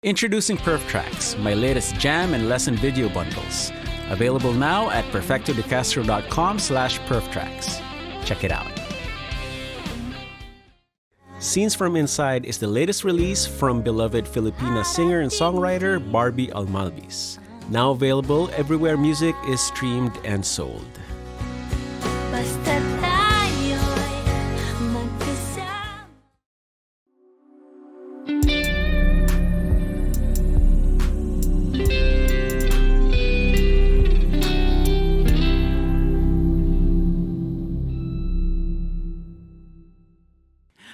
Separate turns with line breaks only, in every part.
Introducing PerfTracks, my latest jam and lesson video bundles. Available now at perfectodecastro.com/perftracks. Check it out. Scenes from Inside is the latest release from beloved Filipina singer and songwriter Barbie Almalbis. Now available everywhere music is streamed and sold.
Basta tayo'y magkasama.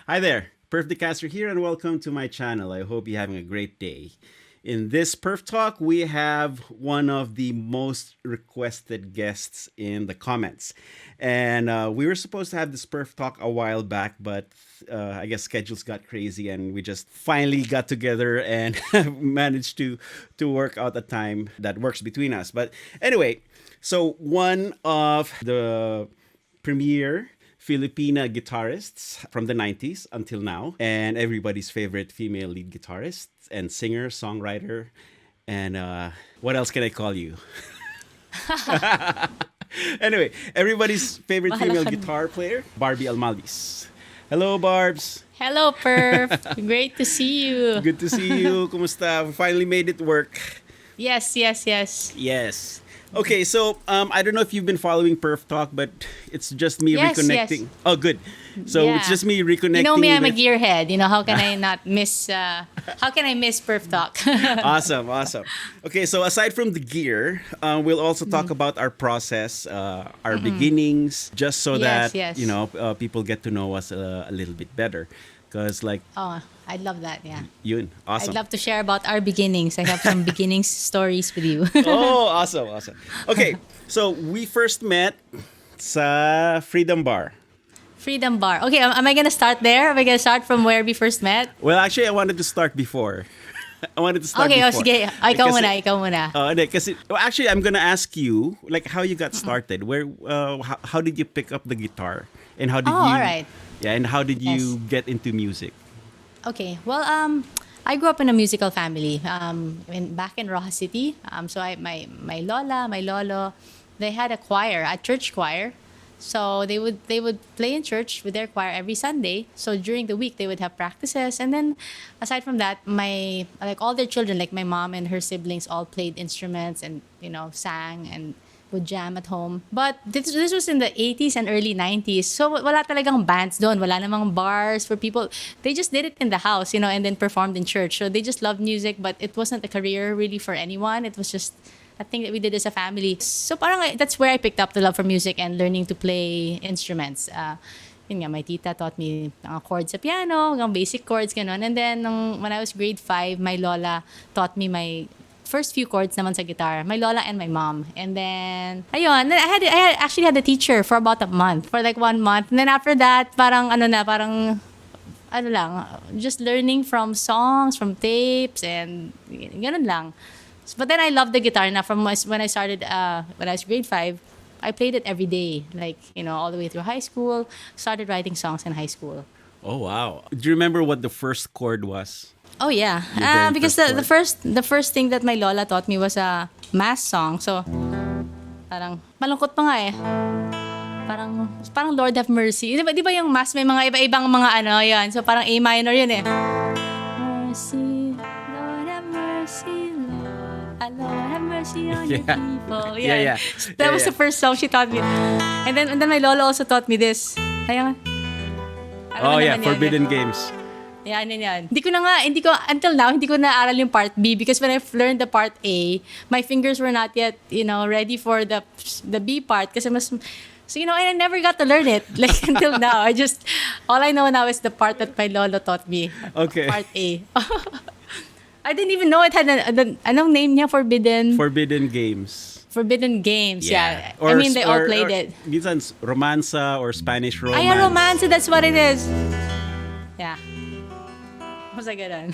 Hi there, Perf the Castro here, and welcome to my channel. I hope you're having a great day. In this PerfTalk, we have one of the most requested guests in the comments. And we were supposed to have this PerfTalk a while back, but I guess schedules got crazy and we just finally got together and managed to work out a time that works between us. But anyway, so one of the premier Filipina guitarists from the 90s until now, and everybody's favorite female lead guitarist and singer, songwriter, and what else can I call you? Anyway, everybody's favorite female guitar player, Barbie Almalbis. Hello, Barbs.
Hello, Perf. Great to see you.
Good to see you. Kumusta? We finally made it work.
Yes.
Yes. Okay, so I don't know if you've been following PerfTalk, but it's just me
Yes,
reconnecting.
yes.
Oh, good. So
Yeah.
it's just me reconnecting.
You know me, I'm a
with-
gearhead. You know, how can I not miss, how can I miss PerfTalk?
Awesome. Okay, so aside from the gear, we'll also talk about our process, our beginnings, just so that
Yes.
you know people get to know us a little bit better. Because
Oh, I'd love that, yeah.
yun, awesome.
I'd love to share about our beginnings. I have some beginnings stories with you.
Oh, awesome. Okay, so we first met sa Freedom Bar.
Freedom Bar. Okay, am I gonna start there? Am I gonna start from where we first met?
Well, actually, I wanted to start before.
Okay,
before.
sige. Ikaw muna.
Actually, I'm gonna ask you like how you got started. Where, how did you pick up the guitar, and how did you?
All right.
Yeah, and how did you
Yes.
get into music?
Okay. Well, I grew up in a musical family. Back in Rojas City. So my lola, my lolo, they had a choir, a church choir. So they would play in church with their choir every Sunday. So during the week they would have practices, and then aside from that, all their children, like my mom and her siblings, all played instruments and sang and would jam at home. But this was in the 80s and early 90s. So wala talagang bands doon. Wala namang bars for people. They just did it in the house, and then performed in church. So they just loved music, but it wasn't a career really for anyone. It was just a thing that we did as a family. So parang that's where I picked up the love for music and learning to play instruments. Yun nga, my tita taught me chords sa piano, basic chords, ganon. And then when I was grade 5, my lola taught me my first few chords naman sa guitar. My lola and my mom. And then, ayun, I actually had a teacher for about a month, for like 1 month. And then after that, just learning from songs, from tapes, and ganun lang. But then I loved the guitar na from when I started, when I was grade 5, I played it every day, like, all the way through high school, started writing songs in high school.
Oh wow! Do you remember what the first chord was?
Oh yeah,
Your very
because
first
the first thing that my lola taught me was a mass song. So parang malungkot pa nga eh. Parang Lord have mercy. Di ba yung mass may mga iba-ibang mga yan. So parang A minor yun eh. Mercy, Lord have mercy, Lord have mercy on your people.
Yeah.
That was the first song she taught me. And then my lola also taught me this. Ayan.
Oh yeah, Forbidden Games.
Yan. Until now, hindi ko naaral yung part B because when I learned the part A, my fingers were not yet, ready for the B part kasi I never got to learn it like until now. All I know now is the part that my lolo taught me.
Okay.
Part A. I didn't even know it had anong name niya? Forbidden
Games.
Forbidden Games, yeah.
Or,
they all played it.
Minsan romansa or Spanish romance.
Ay, romance, that's what it is. Yeah. Mas ganun.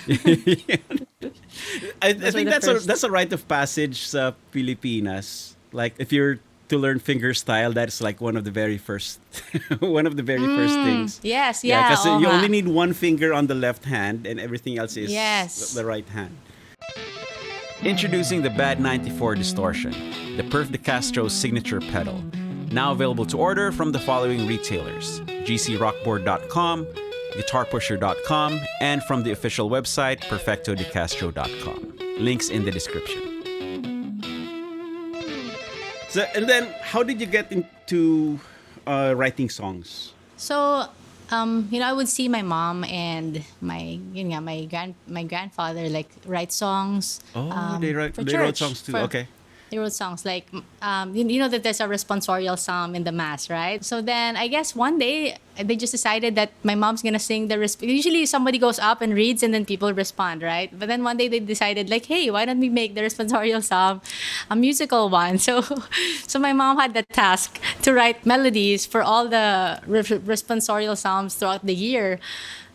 I think that's a rite of passage sa Pilipinas. Like if you're to learn fingerstyle, that's like one of the very first things.
Yes, yeah.
Because you only need one finger on the left hand and everything else is
Yes.
the right hand. Introducing the Bad 94 Distortion, the Perf de Castro signature pedal. Now available to order from the following retailers: gcrockboard.com, guitarpusher.com, and from the official website, perfectodecastro.com. Links in the description. So, and then, how did you get into writing songs?
So, I would see my mom and my grandfather like write songs.
Oh, they wrote
church,
songs too. Okay.
They wrote songs like, you know that there's a responsorial psalm in the mass, right? So then I guess one day they just decided that my mom's gonna sing the usually somebody goes up and reads and then people respond, right? But then one day they decided like, hey, why don't we make the responsorial psalm a musical one? So my mom had the task to write melodies for all the responsorial psalms throughout the year.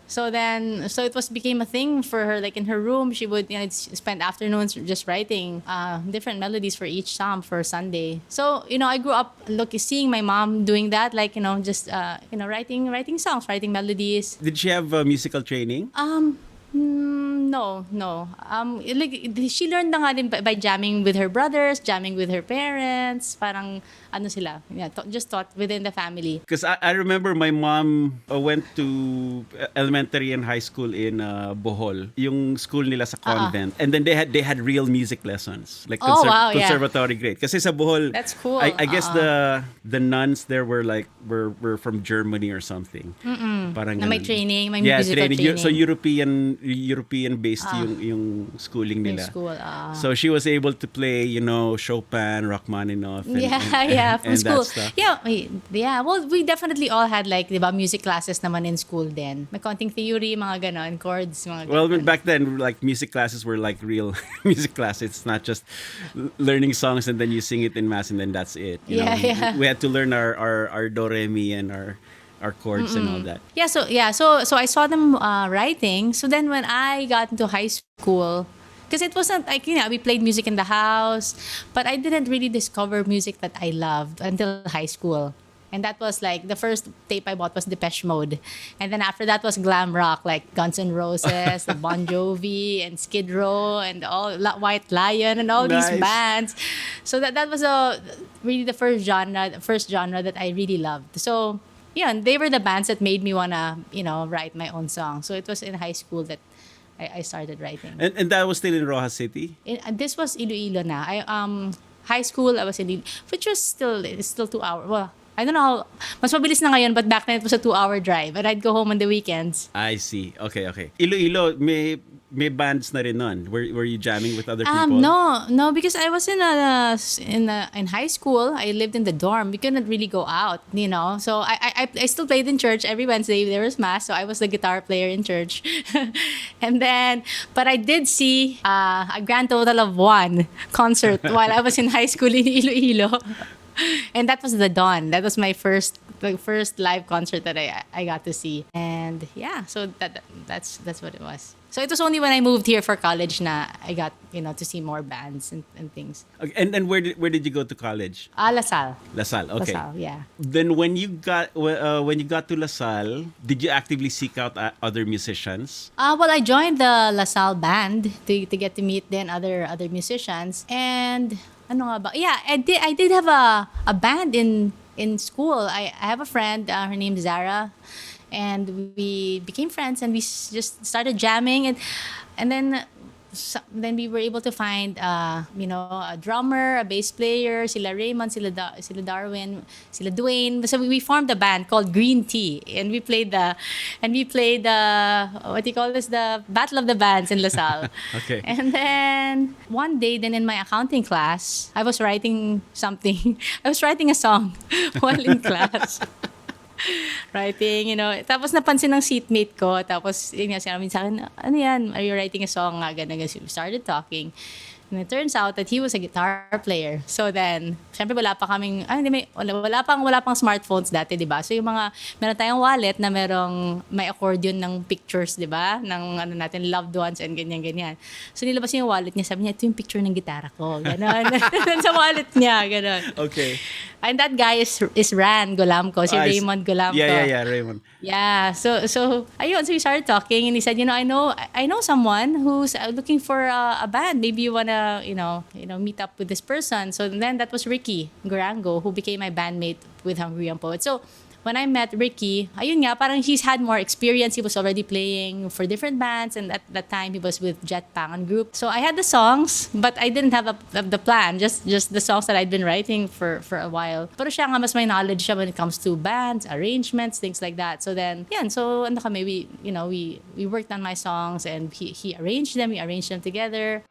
So it became a thing for her. Like in her room, she would spend afternoons just writing different melodies for each psalm for Sunday. So I grew up seeing my mom doing that, like just writing songs, writing melodies.
Did she have musical training?
No. She learned na nga din by jamming with her brothers, jamming with her parents. Parang just taught within the family.
Because I remember my mom went to elementary and high school in Bohol, yung school nila sa convent, and then they had real music lessons, like conservatory grade. Kasi sa Bohol,
that's cool.
I guess the nuns there were from Germany or something. Parang
na may
ganun.
training, may musical training.
So European based yung schooling nila.
School,
So she was able to play, Chopin, Rachmaninoff, and
from school.
that stuff.
Yeah. Well, we definitely all had like, diba, music classes naman in school then. May konting theory, mga ganon, chords, mga ganon.
Well, back then, like music classes were like real music classes. It's not just learning songs and then you sing it in mass and then that's it. We had to learn our do re mi and our chords and all that.
So I saw them writing. So then when I got into high school, because it wasn't like, we played music in the house, but I didn't really discover music that I loved until high school. And that was like, the first tape I bought was Depeche Mode. And then after that was glam rock, like Guns N' Roses, the Bon Jovi, and Skid Row, and all White Lion, and all these bands. So that was really the first genre that I really loved. So and they were the bands that made me wanna, write my own song. So it was in high school that I started writing.
And that was still in Rojas City?
This was Iloilo na. High school, I was in Iloilo, which was still 2 hours. Well, I don't know how, mas mabilis na ngayon, but back then it was a 2-hour drive. And I'd go home on the weekends.
I see. Okay. Iloilo, may bands na rin nun. Were you jamming with other people?
No, because I was in high school. I lived in the dorm. We couldn't really go out, So I still played in church every Wednesday. There was mass, so I was the guitar player in church. But I did see a grand total of 1 concert while I was in high school in Iloilo. And that was the Dawn. That was my first live concert that I got to see. And so that's what it was. So it was only when I moved here for college na I got, to see more bands and things.
Okay, and where did you go to college?
LaSalle.
LaSalle, okay.
LaSalle, yeah.
Then when you got to LaSalle, did you actively seek out other musicians?
Well, I joined the LaSalle band to get to meet then other musicians. And ano nga ba? Yeah, I did have a band in school. I have a friend, her name's Zara, and we became friends and we just started jamming and then we were able to find a drummer, a bass player, sila Raymond, sila Darwin, sila Dwayne. So we formed a band called Green Tea, and we played the what do you call this, the Battle of the Bands in LaSalle.
Okay.
And then one day, in my accounting class, I was writing something. I was writing a song while in class. Writing, tapos napansin ng seatmate ko, tapos sinabi sa akin, ano yan, are you writing a song nga, ganun. So we started talking, and it turns out that he was a guitar player. So then, syempre wala pang smartphones dati, di ba? So meron tayong wallet na may accordion ng pictures, di ba? Ng natin, loved ones and ganyan. So nilabas niya yung wallet niya, sabi niya, ito yung picture ng gitara ko, gano'n. Sa wallet niya, gano'n.
Okay.
And that guy is Ran Golamco, si Raymond Golamco.
Yeah, Raymond.
Yeah, so ayun, so we started talking and he said, I know someone who's looking for a band. Maybe you wanna gotta, meet up with this person. So then that was Ricky Gorango, who became my bandmate with Hungry Young Poet. So when I met Ricky, ayun nga, parang he's had more experience. He was already playing for different bands, and at that time he was with Jet Pangan Group. So I had the songs, but I didn't have the plan, just the songs that I'd been writing for a while. Pero siya nga, mas may knowledge siya when it comes to bands, arrangements, things like that. So then, yan, so ano kami, we worked on my songs, and he arranged them, we arranged them together.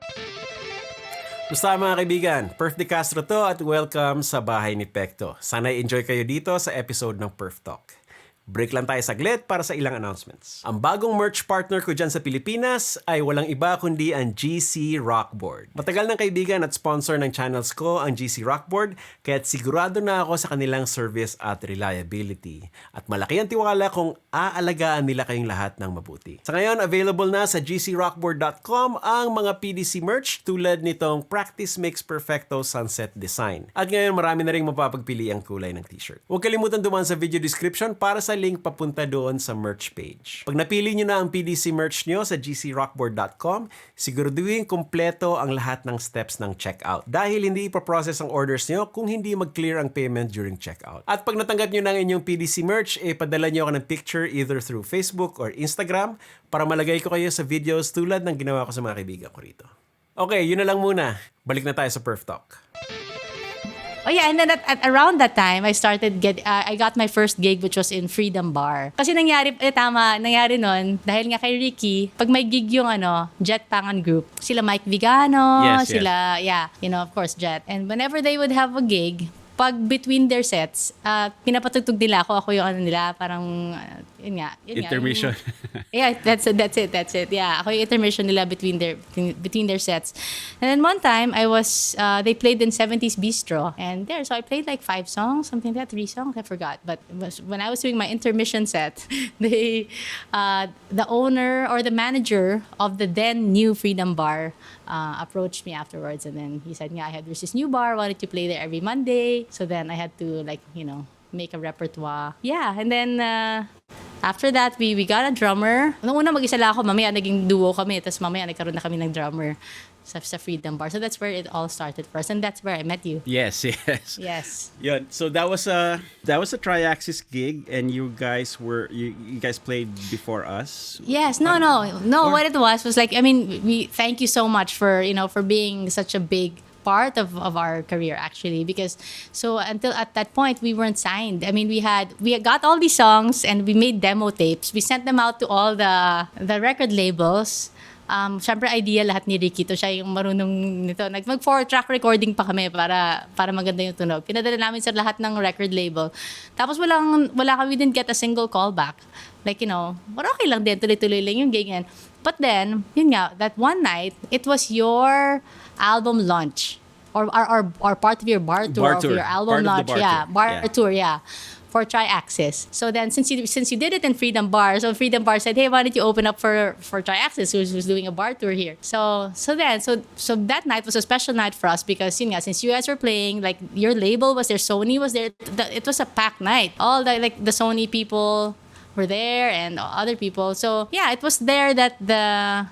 Musta mga kaibigan? Perf Castro to at welcome sa Bahay ni Pekto. Sana enjoy kayo dito sa episode ng PERFTalk. Break lang tayo saglit para sa ilang announcements. Ang bagong merch partner ko dyan sa Pilipinas ay walang iba kundi ang GC Rockboard. Matagal ng kaibigan at sponsor ng channels ko ang GC Rockboard, kaya't sigurado na ako sa kanilang service at reliability. At malaki ang tiwala kung aalagaan nila kayong lahat ng mabuti. Sa ngayon, available na sa gcrockboard.com ang mga PDC merch tulad nitong Practice Makes Perfecto Sunset Design. At ngayon, marami na rin mapapagpili ang kulay ng t-shirt. Huwag kalimutan dumaan sa video description para sa link papunta doon sa merch page. Pag napili nyo na ang PDC merch nyo sa gcrockboard.com, siguraduhin kumpleto ang lahat ng steps ng checkout. Dahil hindi ipaprocess ang orders nyo kung hindi mag-clear ang payment during checkout. At pag natanggap nyo na ang inyong PDC merch, padala nyo ako ng picture either through Facebook or Instagram para malagay ko kayo sa videos tulad ng ginawa ko sa mga kaibigan ko rito. Okay, yun na lang muna. Balik na tayo sa PERFTalk.
Oh yeah, and then around that time, I got my first gig, which was in Freedom Bar. Kasi nangyari nun, dahil nga kay Ricky, pag may gig yung Jet Pangan Group, sila Mike Vigano, of course, Jet. And whenever they would have a gig, pag between their sets, pinapatugtog nila ako yung nila, parang, yun nga.
Intermission.
Yeah, that's it. Yeah, ako yung intermission nila between their sets. And then one time, they played in 70s Bistro. And so I played like 5 songs, something like that, 3 songs, I forgot. But when I was doing my intermission set, the owner or the manager of the then new Freedom Bar approached me afterwards, and then he said, there's this new bar, why don't you play there every Monday? So then I had to make a repertoire. Yeah, and then after that, we got a drummer. Noong una mag-isa lang ako, mamaya naging duo kami, tapos mamaya nagkaroon na kami ng drummer sa Freedom Bar. So that's where it all started first, and that's where I met you.
Yes. Yeah. So that was a tri-axis gig, and you guys played before us.
Yes. No. What it was like, we thank you so much for being such a big part of our career, actually, because so until at that point we weren't signed. We had got all these songs and we made demo tapes. We sent them out to all the record labels. Syempre idea lahat ni Ricky to, siya yung marunong nito. Mag 4-track recording pa kami para maganda yung tunog. Pinadala namin sa lahat ng record label. Tapos wala kami, didn't get a single callback. Like, but okay lang din, tuloy-tuloy lang yung gig. But then, yun nga, that one night, it was your album launch or part of your bar tour of your album launch. Bar tour, for Tri-Axis. So then, since you did it in Freedom Bar, so Freedom Bar said, hey, why don't you open up for Tri-Axis, who's doing a bar tour here? So that night was a special night for us because since you guys were playing, like your label was there, Sony was there. It was a packed night. All the Sony people were there and other people. So yeah, it was there that the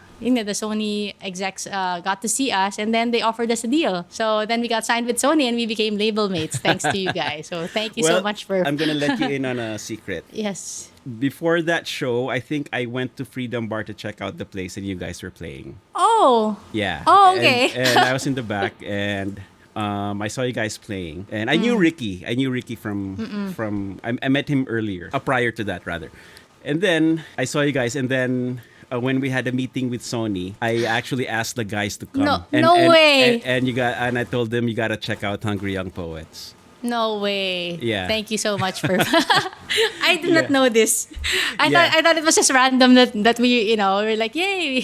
Sony execs got to see us, and then they offered us a deal. So then we got signed with Sony and we became label mates thanks to you guys. So thank you so much for...
I'm going to let you in on a secret.
Yes.
Before that show, I think I went to Freedom Bar to check out the place and you guys were playing.
Oh.
Yeah.
Oh, okay.
And I was in the back and... I saw you guys playing, and I knew Ricky. I I met him earlier, prior to that rather, and then I saw you guys, and then when we had a meeting with Sony, I actually asked the guys to come.
No way.
And I told them you gotta check out Hungry Young Poets.
No way.
Yeah.
Thank you so much for... I did not know this. I thought it was just random that we, we're like, yay,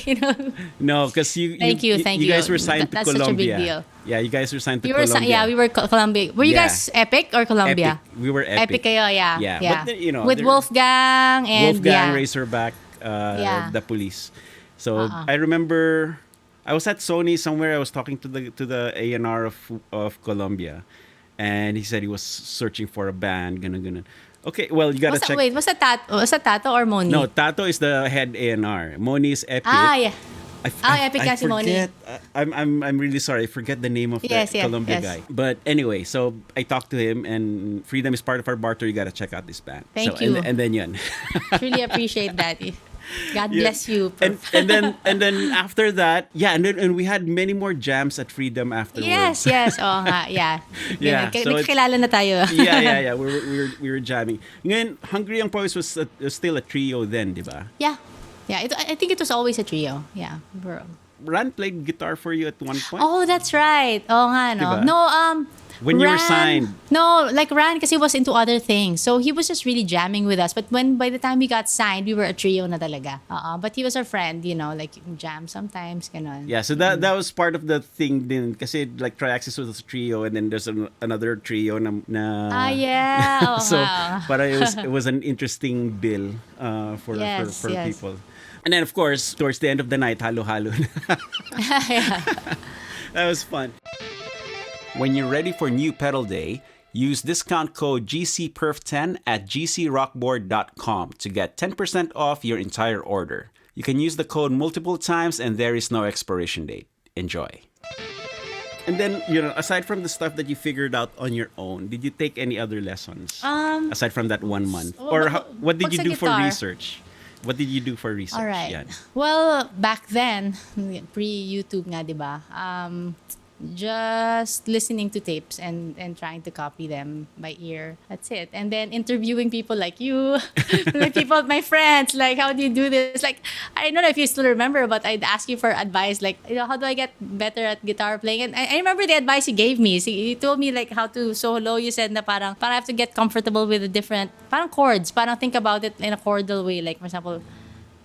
No, because
Thank you.
You guys were signed to
That's
Colombia.
such a big deal.
Yeah, you guys were signed to Colombia.
We were Colombia. Were you guys Epic or Colombia?
Epic. We were Epic.
Epic kayo, yeah.
Yeah. But,
with Wolfgang and...
Razorback, the police. So I remember I was at Sony somewhere. I was talking to the A&R of Colombia. And he said he was searching for a band. Ganun. Okay, well, you gotta check.
Wait, was that Tato or Moni?
No, Tato is the head A&R. Moni is Epic.
Ah, yeah. Epic Casimony.
forget. I'm really sorry. I forget the name of
Yes,
the
yes,
Colombia
yes.
guy. But anyway, so I talked to him, and Freedom is part of our barter. You gotta check out this band.
Thank
so,
you.
And then yun.
Really appreciate that. God
Yeah.
bless you.
And then after that, and we had many more jams at Freedom afterwards.
Yes. Oo nga, yeah.
Yeah, so it's-
Nagkakilala na tayo.
yeah. We were jamming. Ngayon, Hungry Young Boys was still a trio then, di ba?
Yeah. I think it was always a trio. Yeah. Bro.
Ran played guitar for you at one point.
Oh, that's right. Oo nga, no.
Diba?
No,
When you were signed.
No, like Ran kasi was into other things. So he was just really jamming with us. But by the time we got signed, we were a trio na talaga. But he was our friend, like jam sometimes, ganon.
Yeah, so that was part of the thing din. Kasi like Triaxis was a trio, and then there's another trio na
Yeah. Oh,
so
wow.
but it was an interesting bill for
Yes.
people. And then of course, towards the end of the night, halo-halo.
Yeah.
That was fun. When you're ready for new pedal day, use discount code GCPerf10 at gcrockboard.com to get 10% off your entire order. You can use the code multiple times and there is no expiration date. Enjoy. And then, aside from the stuff that you figured out on your own, did you take any other lessons? Aside from that 1 month? Or what did
pag
you
sa
do for
guitar.
research? What did you do for research?
All right.
Yan.
Well, back then, pre-YouTube nga, di ba? Just listening to tapes and trying to copy them by ear. That's it. And then interviewing people like you, like my friends, like, how do you do this? Like, I don't know if you still remember, but I'd ask you for advice, like, how do I get better at guitar playing? And I remember the advice you gave me. So you told me like how to solo. You said na parang I have to get comfortable with the different parang chords. Parang think about it in a chordal way. Like, for example,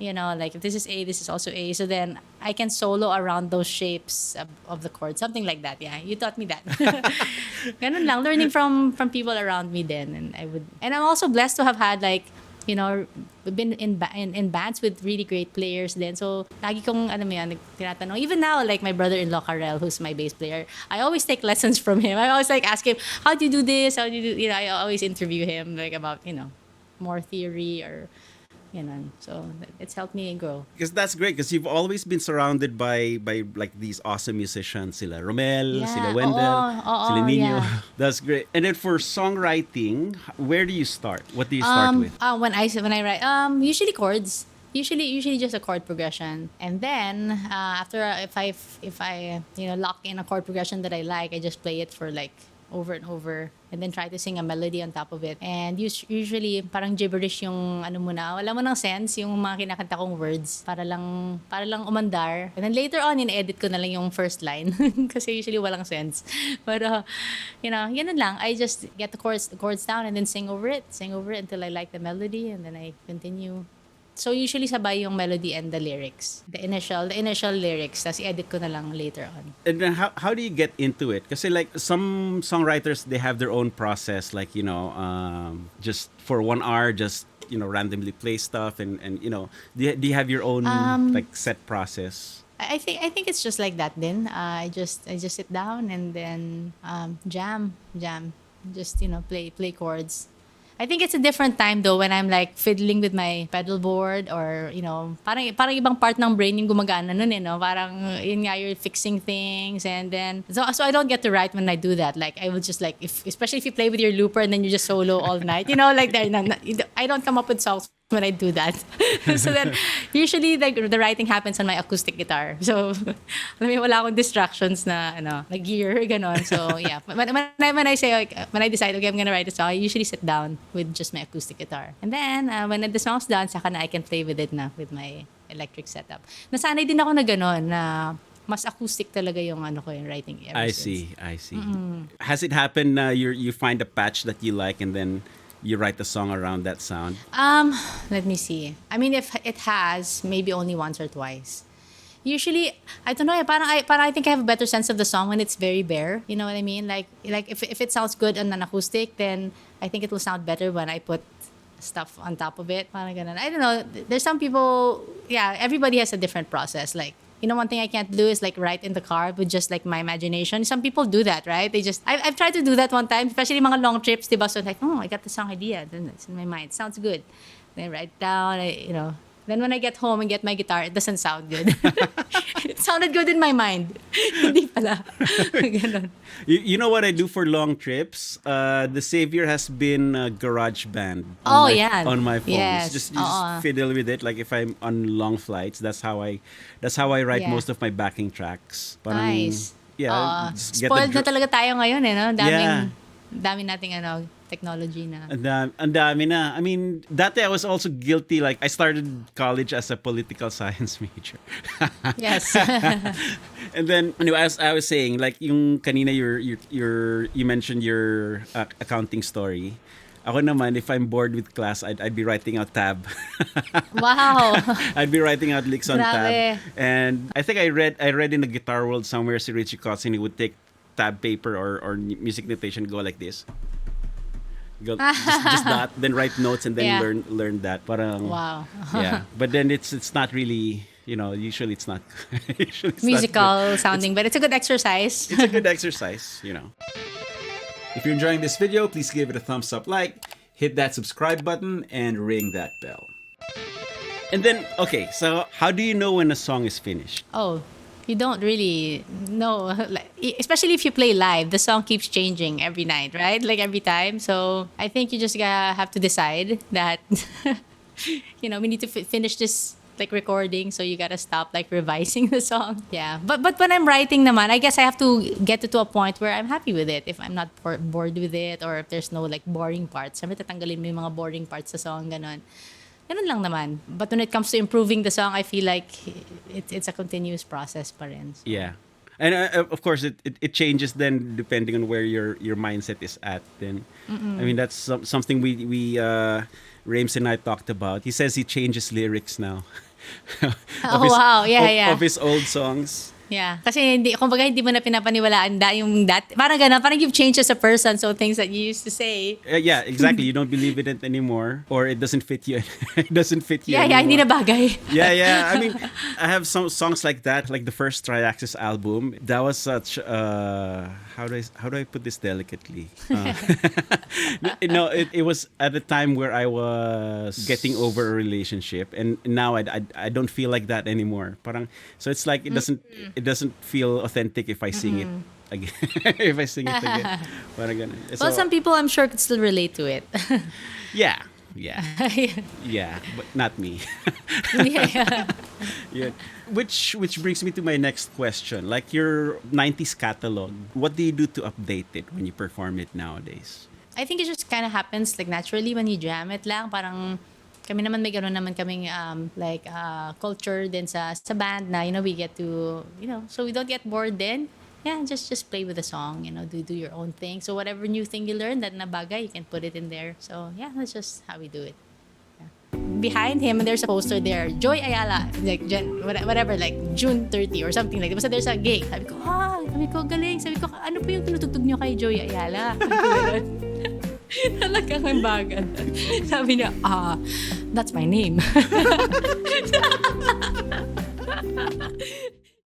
like if this is A, this is also A. So then I can solo around those shapes of the chord. Something like that. Yeah, you taught me that. Ganun lang. Learning from people around me then. And I'm also blessed to have had like, been in bands with really great players then. So, lagi kong, tinatanong. Even now, like my brother-in-law, Karel, who's my bass player, I always take lessons from him. I always like ask him, how do you do this? How do you do, I always interview him like about, more theory or so it's helped me grow.
Because that's great, because you've always been surrounded by like these awesome musicians, sila Romel, sila Wendell, sila Nino.
yeah.
That's great. And then for songwriting, where do you start? What do you start with?
When I write, usually chords. Usually just a chord progression, and then after if I lock in a chord progression that I like, I just play it for like over and over, and then try to sing a melody on top of it. And usually parang gibberish yung muna, wala mo ng sense yung mga kinakanta kong words para lang umandar. And then later on, in-edit ko na lang yung first line kasi usually walang sense. But ganun lang. I just get the chords down and then sing over it until I like the melody, and then I continue. So usually sabay yung melody and the lyrics. The initial lyrics, tas i-edit ko na lang later on.
And then how do you get into it? Kasi like some songwriters, they have their own process, like just for 1 hour, just randomly play stuff, and do you have your own like set process?
I think it's just like that then. I just sit down and then jam, just play chords. I think it's a different time though when I'm like fiddling with my pedal board, or parang ibang part ng brain yung gumagana nun parang yun nga, you're fixing things, and then so I don't get to write when I do that. Like I will just like, especially if you play with your looper and then you just solo all night, like that. I don't come up with songs when I do that. So then usually the writing happens on my acoustic guitar. So wala akong distractions na gear ganon. So yeah, when I say when I decide okay, I'm gonna write a song, I usually sit down with just my acoustic guitar, and then when the song's done, saka na I can play with it na with my electric setup. Nasanay din ako na ganon, na mas acoustic talaga yung yung writing ever since.
I see. Mm-hmm. Has it happened you find a patch that you like and then you write the song around that sound?
Let me see. I mean, if it has, maybe only once or twice. Usually, I don't know, parang I think I have a better sense of the song when it's very bare. You know what I mean? Like if it sounds good on an acoustic, then I think it will sound better when I put stuff on top of it. Parang ganun. I don't know. There's some people, everybody has a different process. Like, one thing I can't do is like write in the car with just like my imagination. Some people do that, right? I've tried to do that one time, especially mga long trips, diba? So like, I got the song idea. Then it's in my mind. Sounds good. Then I write down, Then when I get home and get my guitar, it doesn't sound good. It sounded good in my mind. Hindi pala. Ganon.
You know what I do for long trips? The savior has been GarageBand
Oh,
my,
yeah.
on my phone.
Yes.
Just
Oo.
fiddle with it. Like if I'm on long flights, that's how I write
Yeah.
most of my backing tracks. Parang,
Nice.
Yeah. Just get
Spoiled
the
na talaga tayo ngayon eh, no?
Yeah.
Daming nating technology na.
Ang dami na. I mean, dati I was also guilty. Like, I started college as a political science major.
Yes.
And then, anyway, as I was saying, like, yung kanina, you mentioned your accounting story. Ako naman, if I'm bored with class, I'd be writing out tab.
Wow.
I'd be writing out licks on
Grabe.
tab. And I think I read in the Guitar World somewhere, si Richie Kotzen, he would take tab paper or music notation, go like this. Go, just that, then write notes and then
Yeah.
learn that. Parang,
Wow.
yeah. But then it's not really, usually it's not usually it's not
Musical
good.
sounding, but it's a good exercise.
It's a good exercise. If you're enjoying this video, please give it a thumbs up, hit that subscribe button, and ring that bell. And then, okay, so how do you know when a song is finished?
Oh, you don't really know. Like, especially if you play live, the song keeps changing every night, right? Like every time. So I think you just gotta have to decide that, we need to finish this recording, so you gotta stop revising the song. Yeah, but when I'm writing naman, I guess I have to get to a point where I'm happy with it. If I'm not bored with it, or if there's no boring parts, sabi tatanggalin mo yung mga boring parts sa song, ganon lang naman. But when it comes to improving the song, I feel like it's a continuous process pa rin. So.
Yeah. And of course, it changes then depending on where your mindset is at. Then, I mean, that's something we Rames and I talked about. He says he changes lyrics now.
Wow. Yeah.
Of his old songs.
Yeah. Kasi kumbaga hindi mo na pinapaniwalaan yung parang gano'n, parang you've changed as a person, so things that you used to say.
Yeah, exactly. You don't believe in it anymore, or it doesn't fit you. It doesn't fit you
Yeah,
anymore.
hindi na bagay.
Yeah. I mean, I have some songs like that, like the first Triaxis album. That was such how do I put this delicately? It was at a time where I was getting over a relationship, and now I don't feel like that anymore. Parang, so it's like it doesn't feel authentic if I sing it again. If I sing it again. Parang ganun.
Well, some people I'm sure could still relate to it.
Yeah. Yeah, but not me.
Yeah.
Yeah. Which brings me to my next question. Like your 90s catalog, what do you do to update it when you perform it nowadays?
I think it just kind of happens naturally when you jam it lang. Parang kami naman may gano'n naman kaming culture din sa band na we get to so we don't get bored then. Yeah, just play with the song, do your own thing. So whatever new thing you learn that na bagay, you can put it in there. So yeah, that's just how we do it. Yeah. Behind him, there's a poster there, Joy Ayala, whatever, June 30 or something like that. Basta there's a gig. Sabi ko, galing. Sabi ko, ano po yung tinutugtog nyo kay Joy Ayala? Talagang ang bagal. Sabi niya, that's my name.